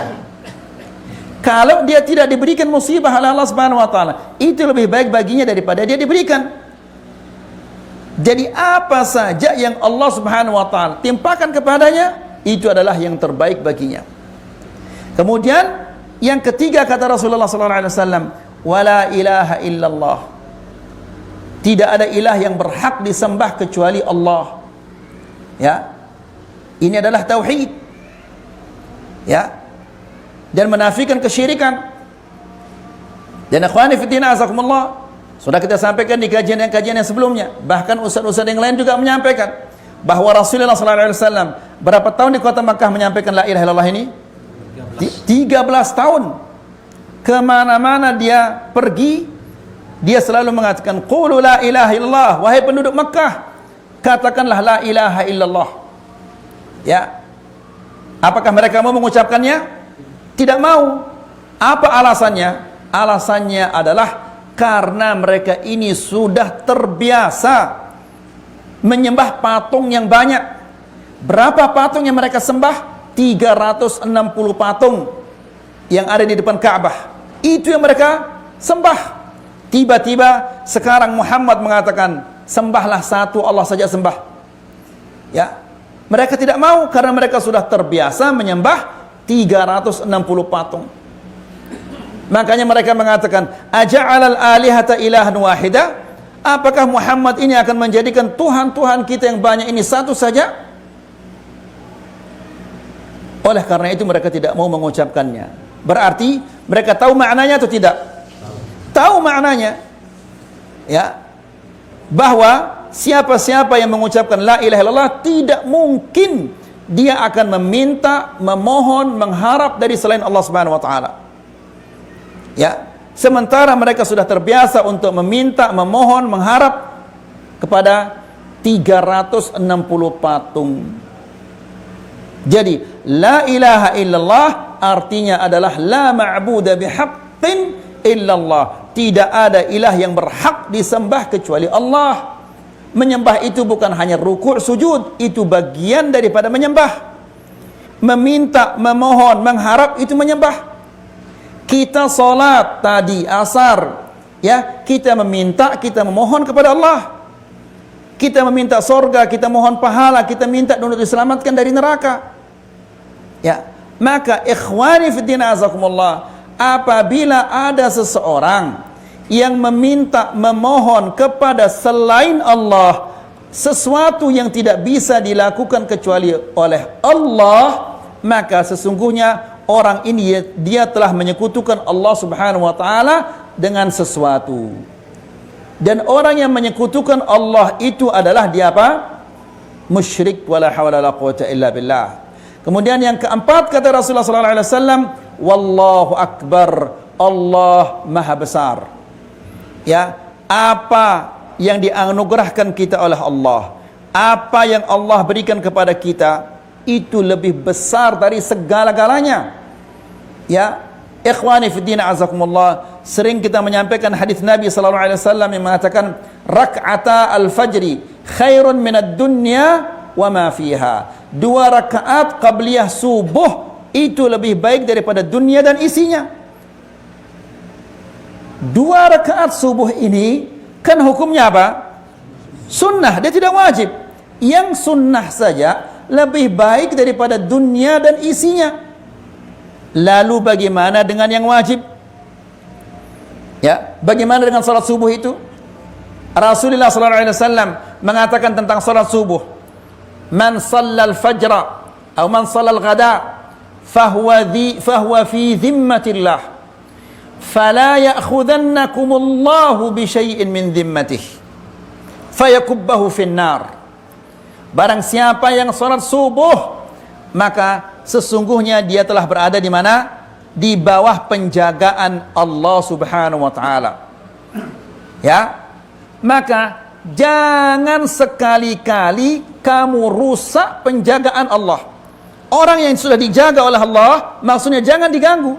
Kalau dia tidak diberikan musibah oleh Allah Subhanahu wa taala, itu lebih baik baginya daripada dia diberikan. Jadi apa saja yang Allah Subhanahu wa taala timpakan kepadanya, itu adalah yang terbaik baginya. Kemudian yang ketiga kata Rasulullah sallallahu alaihi wasallam, wala ilaha illallah. Tidak ada ilah yang berhak disembah kecuali Allah. Ya. Ini adalah tauhid. Ya. Dan menafikan kesyirikan. Dan akhwani fiddin azakumullah, sudah kita sampaikan di kajian yang sebelumnya, bahkan ustaz-ustaz yang lain juga menyampaikan bahwa Rasulullah sallallahu alaihi wasallam berapa tahun di kota Makkah menyampaikan la ilaha illallah ini? 13 tahun. Kemana-mana dia pergi, dia selalu mengatakan qulu la ilaha illallah, wahai penduduk Makkah, katakanlah la ilaha illallah. Ya. Apakah mereka mau mengucapkannya? Tidak mau. Apa alasannya? Alasannya adalah karena mereka ini sudah terbiasa menyembah patung yang banyak. Berapa patung yang mereka sembah? 360 patung yang ada di depan Ka'bah. Itu yang mereka sembah. Tiba-tiba sekarang Muhammad mengatakan, sembahlah satu Allah saja sembah. Ya. Mereka tidak mau karena mereka sudah terbiasa menyembah 360 patung. Makanya mereka mengatakan, aja'alal alihata ilahan wahida? Apakah Muhammad ini akan menjadikan Tuhan-Tuhan kita yang banyak ini satu saja? Oleh karena itu mereka tidak mau mengucapkannya. Berarti mereka tahu maknanya atau tidak? tahu maknanya, ya, bahwa siapa-siapa yang mengucapkan la ilaha illallah tidak mungkin dia akan meminta, memohon, mengharap dari selain Allah Subhanahu wa taala. Ya, sementara mereka sudah terbiasa untuk meminta, memohon, mengharap kepada 360 patung. Jadi la ilaha illallah artinya adalah la ma'budu bihaqqin illallah. Tidak ada ilah yang berhak disembah kecuali Allah. Menyembah itu bukan hanya ruku' sujud, itu bagian daripada menyembah. Meminta, memohon, mengharap itu menyembah. Kita salat tadi asar, ya, kita meminta, kita memohon kepada Allah. Kita meminta sorga, kita mohon pahala, kita minta untuk diselamatkan dari neraka. Ya, maka ikhwani fiddin azakumullah, apabila ada seseorang yang meminta, memohon kepada selain Allah sesuatu yang tidak bisa dilakukan kecuali oleh Allah, maka sesungguhnya orang ini dia telah menyekutukan Allah Subhanahu wa taala dengan sesuatu. Dan orang yang menyekutukan Allah itu adalah dia apa? Musyrik, wala haula wala quwwata illa billah. Kemudian yang keempat kata Rasulullah sallallahu alaihi wasallam, wallahu akbar, Allah maha besar. Ya, apa yang dianugerahkan kita oleh Allah, apa yang Allah berikan kepada kita itu lebih besar dari segala-galanya. Ya, ikhwani fiddin azakumullah, sering kita menyampaikan hadis Nabi sallallahu alaihi wasallam yang mengatakan rak'ata al-fajri khairun minad dunya wa ma fiha. 2 rakaat qabliyah subuh itu lebih baik daripada dunia dan isinya. 2 rakaat subuh ini kan hukumnya apa? Sunnah, dia tidak wajib. Yang sunnah saja lebih baik daripada dunia dan isinya. Lalu bagaimana dengan yang wajib? Ya, bagaimana dengan salat subuh itu? Rasulullah sallallahu alaihi wasallam mengatakan tentang salat subuh, man shallal fajra atau man shallal ghada fahuwa fi dhimmatillah. فَلَا يَأْخُذَنَّكُمُ اللَّهُ بِشَيْءٍ مِنْ ذِمَّتِهِ فَيَكُبَّهُ فِي النَّارِ. Barang siapa yang salat subuh, maka sesungguhnya dia telah berada di mana? Di bawah penjagaan Allah Subhanahu wa taala. Ya. Maka jangan sekali-kali kamu rusak penjagaan Allah. Orang yang sudah dijaga oleh Allah, maksudnya jangan diganggu.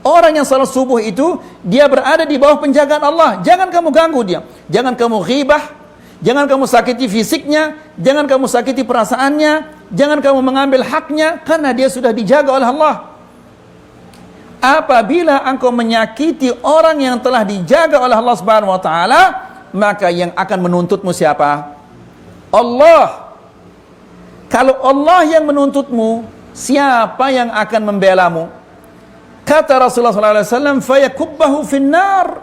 Orang yang salat subuh itu dia berada di bawah penjagaan Allah. Jangan kamu ganggu dia. Jangan kamu ghibah, jangan kamu sakiti fisiknya, jangan kamu sakiti perasaannya, jangan kamu mengambil haknya karena dia sudah dijaga oleh Allah. Apabila engkau menyakiti orang yang telah dijaga oleh Allah Subhanahu wa taala, maka yang akan menuntutmu siapa? Allah. Kalau Allah yang menuntutmu, siapa yang akan membelamu? Kata Rasulullah SAW, fayakubbahu finnar.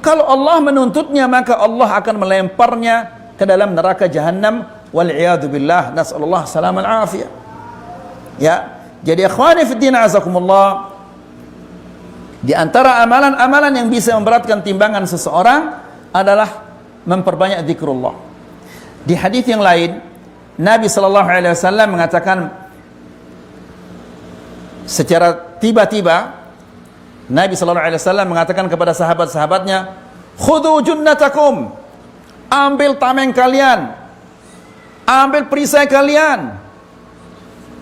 Kalau Allah menuntutnya, maka Allah akan melemparnya ke dalam neraka jahannam. Wal'iyadu billah, nas'alullah salam al-afiyah. Ya, jadi ikhwani fiddin azakumullah, di antara amalan-amalan yang bisa memberatkan timbangan seseorang adalah memperbanyak zikrullah. Di hadis yang lain, Nabi SAW mengatakan, secara tiba-tiba Nabi SAW mengatakan kepada sahabat-sahabatnya, khudhu junnatakum, ambil tameng kalian, ambil perisai kalian.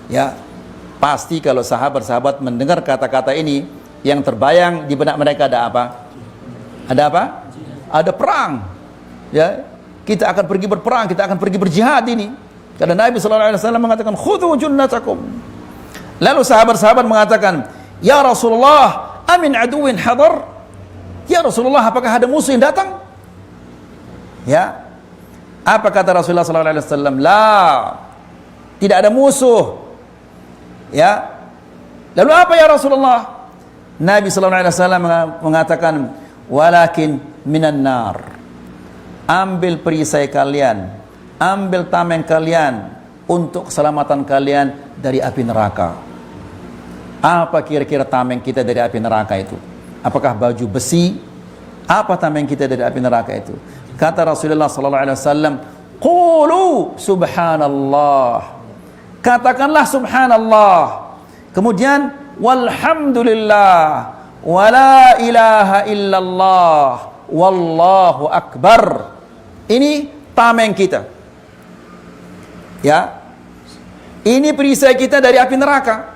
Ya, pasti kalau sahabat-sahabat mendengar kata-kata ini, yang terbayang di benak mereka ada apa? Ada apa? Ada perang. Ya, kita akan pergi berperang, kita akan pergi berjihad ini. Karena Nabi SAW mengatakan khudhu junnatakum. Lalu sahabat-sahabat mengatakan, ya Rasulullah, amin aduwin hadar. Ya Rasulullah, apakah ada musuh yang datang? Ya. Apa kata Rasulullah SAW? La, tidak ada musuh. Ya. Lalu apa ya Rasulullah? Nabi SAW mengatakan, walakin minan nar. Ambil perisai kalian, ambil tameng kalian untuk keselamatan kalian dari api neraka. Apa kira-kira tameng kita dari api neraka itu? Apakah baju besi? Apa tameng kita dari api neraka itu? Kata Rasulullah sallallahu alaihi wasallam, qulu subhanallah. Katakanlah subhanallah. Kemudian walhamdulillah wala ilaha illallah wallahu akbar. Ini tameng kita. Ya. Ini perisai kita dari api neraka.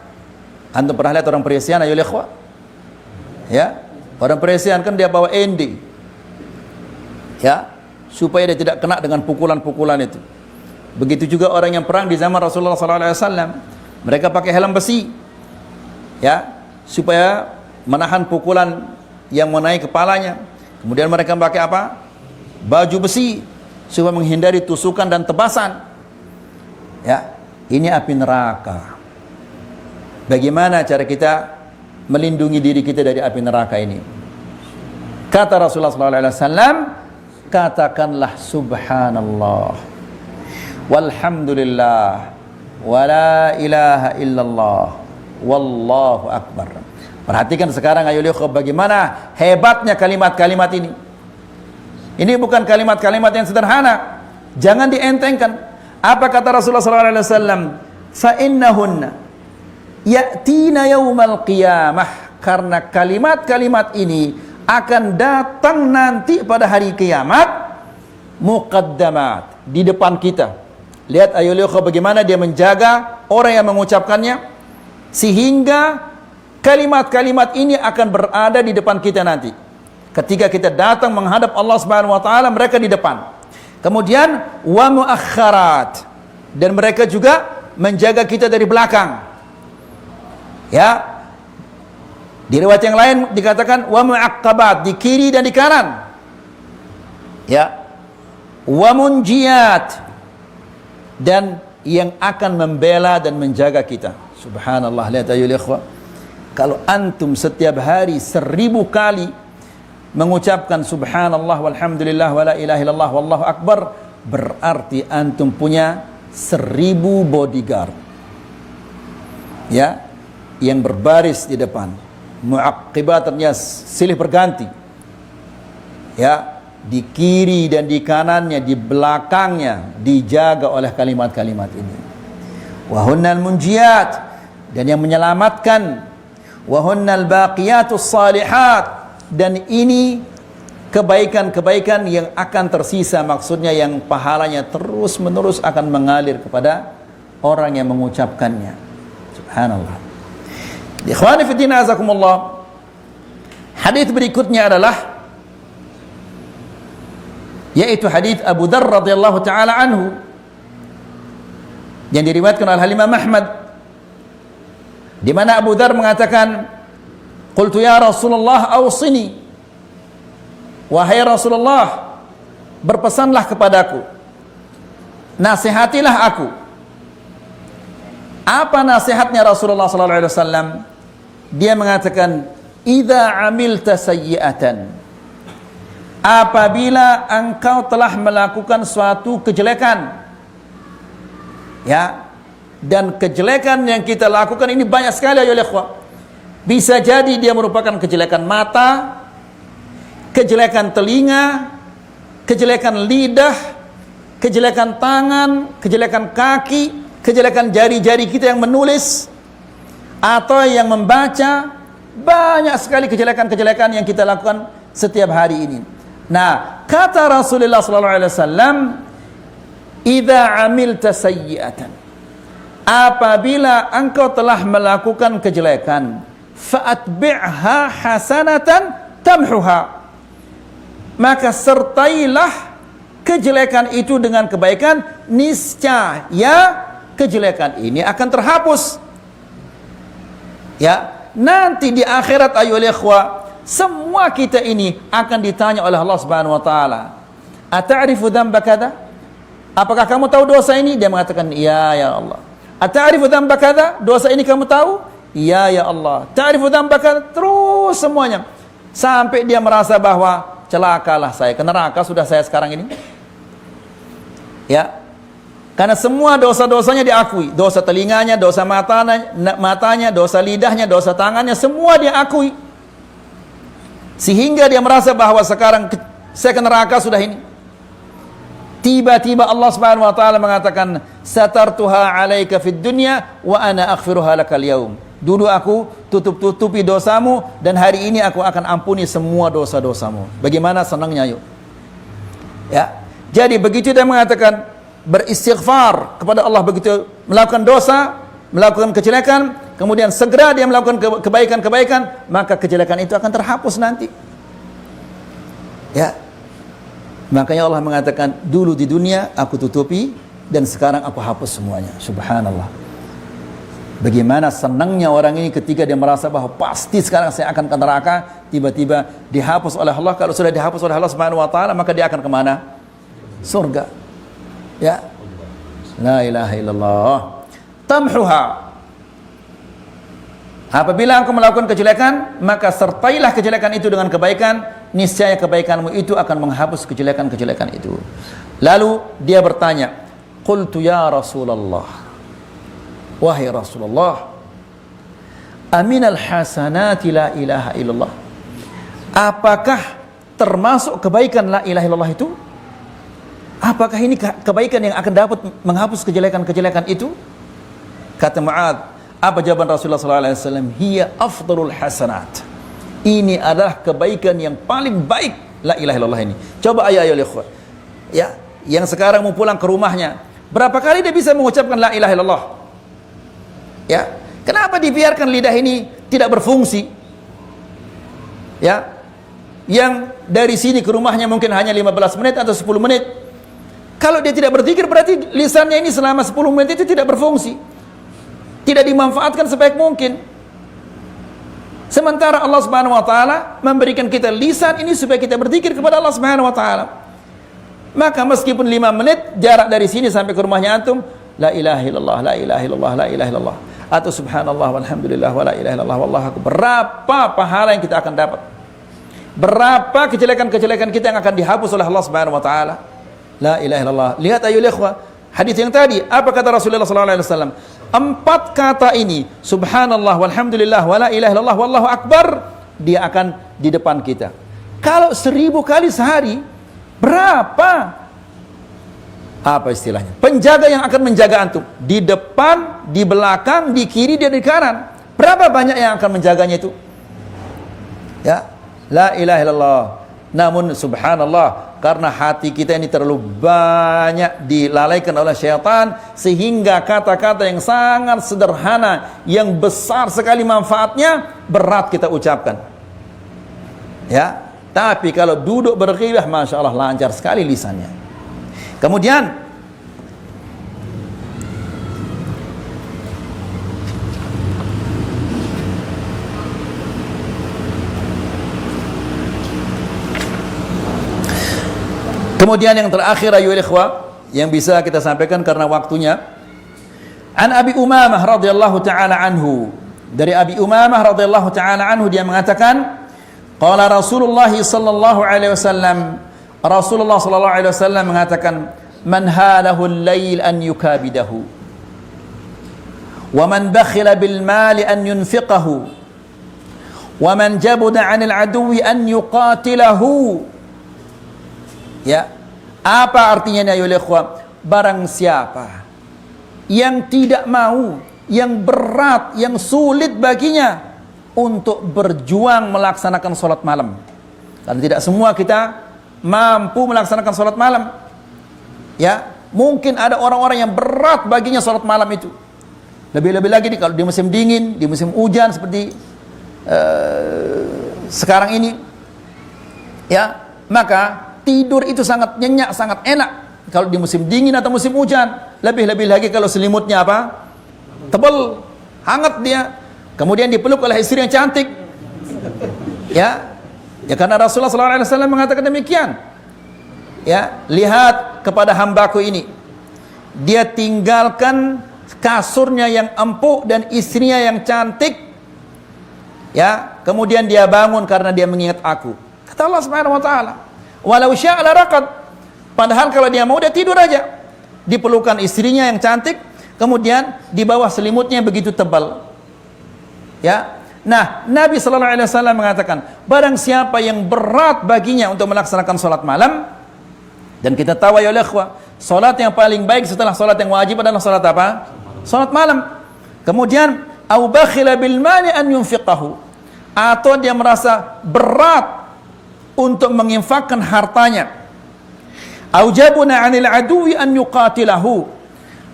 Antum pernah lihat orang perisian ayo ikhwah? Ya. Orang perisian kan dia bawa endi. Ya, supaya dia tidak kena dengan pukulan-pukulan itu. Begitu juga orang yang perang di zaman Rasulullah SAW, mereka pakai helm besi, ya, supaya menahan pukulan yang mengenai kepalanya. Kemudian mereka pakai apa? Baju besi, supaya menghindari tusukan dan tebasan. Ya, ini api neraka. Bagaimana cara kita melindungi diri kita dari api neraka ini? Kata Rasulullah SAW, katakanlah subhanallah walhamdulillah wala ilaha illallah wallahu akbar. Perhatikan sekarang ayo lihat bagaimana hebatnya kalimat-kalimat ini. Ini bukan kalimat-kalimat yang sederhana. Jangan dientengkan. Apa kata Rasulullah SAW? Fa innahunna ya'tina yaumal qiyamah. Karena kalimat-kalimat ini akan datang nanti pada hari kiamat, muqaddamat, di depan kita. Lihat ayo lihat bagaimana dia menjaga orang yang mengucapkannya, sehingga kalimat-kalimat ini akan berada di depan kita nanti. Ketika kita datang menghadap Allah Subhanahu wa taala, mereka di depan. Kemudian wa muakharat, dan mereka juga menjaga kita dari belakang. Ya. Di riwayat yang lain dikatakan wa mu'aqqabat, di kiri dan di kanan. Ya. Wa munjiyat, dan yang akan membela dan menjaga kita. Subhanallah, lihat ayo ikhwah. Kalau antum setiap hari 1000 kali mengucapkan subhanallah walhamdulillah wala ilaha illallah wallahu akbar, berarti antum punya 1000 bodyguard. Ya, yang berbaris di depan. Mu'aqibat, artinya silih berganti, ya, di kiri dan di kanannya, di belakangnya dijaga oleh kalimat-kalimat ini. Wa hunnal munjiyat, dan yang menyelamatkan. Wa hunnal baqiyatus salihat, dan ini kebaikan-kebaikan yang akan tersisa, maksudnya yang pahalanya terus menerus akan mengalir kepada orang yang mengucapkannya. Subhanallah. Ikhwani fi din azakumullah. Hadis berikutnya adalah yaitu hadis Abu Dzar radhiyallahu taala anhu yang diriwayatkan oleh Imam Ahmad, di mana Abu Dzar mengatakan, qultu ya Rasulullah awsini, wahai Rasulullah berpesanlah kepadaku, nasihatilah aku. Apa nasihatnya Rasulullah sallallahu alaihi wasallam? Dia mengatakan, idza amilta sayyi'atan, apabila engkau telah melakukan suatu kejelekan, ya, dan kejelekan yang kita lakukan ini banyak sekali ya ikhwah. Bisa jadi dia merupakan kejelekan mata, kejelekan telinga, kejelekan lidah, kejelekan tangan, kejelekan kaki, kejelekan jari-jari kita yang menulis atau yang membaca. Banyak sekali kejelekan-kejelekan yang kita lakukan setiap hari ini. Nah, kata Rasulullah SAW, idza amilta sayyi'atan, apabila engkau telah melakukan kejelekan, fa'atbi'ha hasanatan tamhuha, maka sertailah kejelekan itu dengan kebaikan, niscaya kejelekan ini akan terhapus. Ya, nanti di akhirat ayyuhal ikhwah, semua kita ini akan ditanya oleh Allah Subhanahu wa taala, ata'rifu dzamba kadza? Apakah kamu tahu dosa ini? Dia mengatakan, iya ya Allah. Ata'rifu dzamba kadza? Dosa ini kamu tahu? Iya ya Allah. Ta'rifu dzamba kadza? Terus semuanya sampai dia merasa bahwa celakalah saya, ke neraka sudah saya sekarang ini. Ya. Karena semua dosa-dosanya diakui. Dosa telinganya, dosa matanya, dosa lidahnya, dosa tangannya, semua diakui. sehingga dia merasa bahwa sekarang saya ke neraka sudah ini. Tiba-tiba Allah Subhanahu wa taala mengatakan, "Satartuha 'alaika fid dunya wa ana aghfiruha lakal yaum." Dulu aku tutupi dosamu dan hari ini aku akan ampuni semua dosa-dosamu. Bagaimana senangnya yuk. Ya. Jadi begitu dia mengatakan beristighfar kepada Allah, begitu melakukan dosa, melakukan kejelekan, kemudian segera dia melakukan kebaikan-kebaikan, maka kejelekan itu akan terhapus nanti. Ya. Makanya Allah mengatakan, dulu di dunia aku tutupi dan sekarang aku hapus semuanya. Subhanallah. Bagaimana senangnya orang ini ketika dia merasa bahwa pasti sekarang saya akan ke neraka, tiba-tiba dihapus oleh Allah. Kalau sudah dihapus oleh Allah Subhanahu wa taala, maka dia akan kemana? Surga. Ya. La ilaha illallah. Tamhuha. Apabila engkau melakukan kejelekan, maka sertailah kejelekan itu dengan kebaikan, niscaya kebaikanmu itu akan menghapus kejelekan-kejelekan itu. Lalu dia bertanya, qultu ya Rasulullah, wahai Rasulullah, aminal hasanati la ilaha illallah, apakah termasuk kebaikan la ilaha illallah itu? Apakah ini kebaikan yang akan dapat menghapus kejelekan-kejelekan itu? Kata Mu'adz, apa jawaban Rasulullah SAW? Hiya afdalul hasanat. Ini adalah kebaikan yang paling baik, la ilaha illallah ini. Coba ayo ikhwan. Ya, yang sekarang mau pulang ke rumahnya, berapa kali dia bisa mengucapkan la ilaha illallah? Ya, kenapa dibiarkan lidah ini tidak berfungsi? Ya, yang dari sini ke rumahnya mungkin hanya 15 menit atau 10 menit. Kalau dia tidak berzikir, berarti lisannya ini selama 10 menit itu tidak berfungsi, tidak dimanfaatkan sebaik mungkin. Sementara Allah Subhanahu wa taala memberikan kita lisan ini supaya kita berzikir kepada Allah Subhanahu wa taala. Maka meskipun 5 menit jarak dari sini sampai ke rumahnya antum, la ilaha illallah, la ilaha illallah, la ilaha illallah, atau subhanallah walhamdulillah wa la ilaha illallah wallahu akbar, berapa pahala yang kita akan dapat? Berapa kejelekan-kejelekan kita yang akan dihapus oleh Allah Subhanahu wa taala? La ilaha illallah. Lihat ayo ikhwah, hadis yang tadi, apa kata Rasulullah sallallahu alaihi wasallam? 4 kata ini, subhanallah walhamdulillah wa la ilaha illallah wallahu akbar, dia akan di depan kita. Kalau 1000 kali sehari, berapa? Apa istilahnya? Penjaga yang akan menjaga antum di depan, di belakang, di kiri dan di kanan. Berapa banyak yang akan menjaganya itu? Ya, la ilaha illallah. Namun subhanallah, karena hati kita ini terlalu banyak dilalaikan oleh syaitan, sehingga kata-kata yang sangat sederhana, yang besar sekali manfaatnya, berat kita ucapkan. Ya, tapi kalau duduk berghibah, masya Allah lancar sekali lisannya. Kemudian yang terakhir ayyuhal ikhwah yang bisa kita sampaikan karena waktunya, an Abi Umamah radhiyallahu taala anhu, dari Abi Umamah radhiyallahu taala anhu dia mengatakan, qala Rasulullah sallallahu alaihi wasallam, Rasulullah sallallahu alaihi wasallam mengatakan, man halahu al-lail an yukabidahu wa man bakhila bil mali an yunfiqahu wa man jabuda 'anil aduwi an yuqatilahu. Ya, apa artinya ya ikhwan? Barang siapa yang tidak mau, yang berat, yang sulit baginya untuk berjuang melaksanakan sholat malam, dan tidak semua kita mampu melaksanakan sholat malam. Ya, mungkin ada orang-orang yang berat baginya sholat malam itu. Lebih-lebih lagi kalau di musim dingin, di musim hujan seperti sekarang ini, ya, maka tidur itu sangat nyenyak, sangat enak kalau di musim dingin atau musim hujan. Lebih-lebih lagi kalau selimutnya apa? Tebal, hangat dia. Kemudian dipeluk oleh istri yang cantik. Ya, ya karena Rasulullah SAW mengatakan demikian. Ya, lihat kepada hambaku ini, dia tinggalkan kasurnya yang empuk dan istrinya yang cantik. Ya, kemudian dia bangun karena dia mengingat aku. Kata Allah Subhanahu wa taala, walau syaa la raqad. Padahal kalau dia mau dia tidur aja. Dipelukan istrinya yang cantik, kemudian di bawah selimutnya begitu tebal. Ya, Nah, Nabi sallallahu alaihi wasallam mengatakan, barang siapa yang berat baginya untuk melaksanakan salat malam, dan kita tahu ya ikhwah, salat yang paling baik setelah salat yang wajib adalah salat apa? Salat malam. Kemudian, au bakhila bil mali an yunfiqahu, atau dia merasa berat untuk menginfakkan hartanya. Au jabuna 'anil aduwi an yuqatilahu,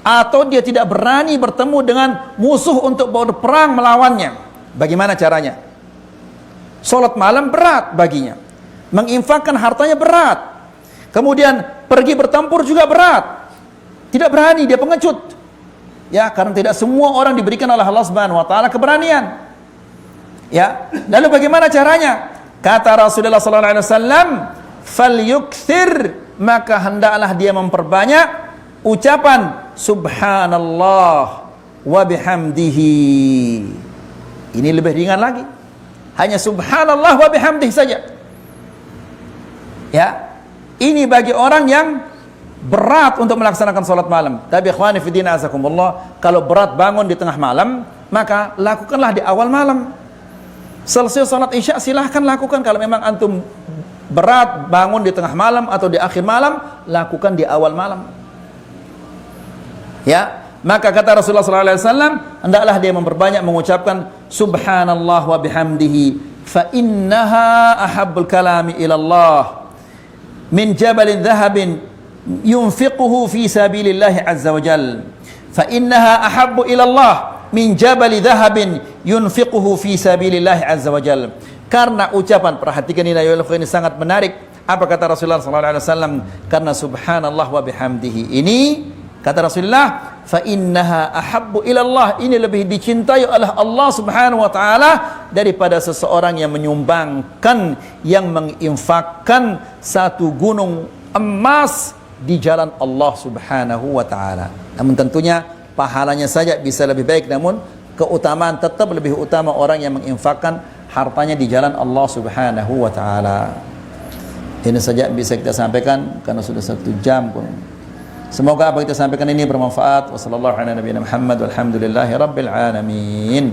atau dia tidak berani bertemu dengan musuh untuk berperang melawannya. Bagaimana caranya? Salat malam berat baginya, menginfakkan hartanya berat, kemudian pergi bertempur juga berat, tidak berani, dia pengecut. Ya, karena tidak semua orang diberikan oleh Allah Subhanahu wa taala keberanian. Ya, lalu bagaimana caranya? Kata Rasulullah sallallahu alaihi wasallam, "Falyukthir", maka hendaklah dia memperbanyak ucapan subhanallah wa bihamdihi. Ini lebih ringan lagi. Hanya subhanallah wa bihamdihi saja. Ya. Ini bagi orang yang berat untuk melaksanakan salat malam. Tapi ikhwani fi din azakumullah, kalau berat bangun di tengah malam, maka lakukanlah di awal malam. Selesai salat Isya silahkan lakukan. Kalau memang antum berat bangun di tengah malam atau di akhir malam, lakukan di awal malam. Ya. Maka kata Rasulullah SAW, hendaklah dia memperbanyak mengucapkan subhanallah wa bihamdihi, fa innaha ahabbul kalami ilallah min jabalin dhahabin yunfiquhu fi sabilillahi azza wa jal, fa innaha ahabbu ilallah min jabali dhahabin yunfiquhu fi sabilillahi azza wa jal. Karena ucapan, perhatikan ini sangat menarik. Apa kata Rasulullah SAW? Karena subhanallah wa bihamdihi ini, kata Rasulullah, fa innaha ahabbu ilallah, ini lebih dicintai oleh Allah Subhanahu wa taala daripada seseorang yang menyumbangkan, yang menginfakkan satu gunung emas di jalan Allah Subhanahu wa taala. Namun tentunya pahalanya saja bisa lebih baik, namun keutamaan tetap lebih utama orang yang menginfakkan hartanya di jalan Allah Subhanahu wa taala. Ini saja bisa kita sampaikan karena sudah 1 jam pun. Semoga apa kita sampaikan ini bermanfaat. Wassallallahu ala nabiyina Muhammad walhamdulillahi rabbil alamin.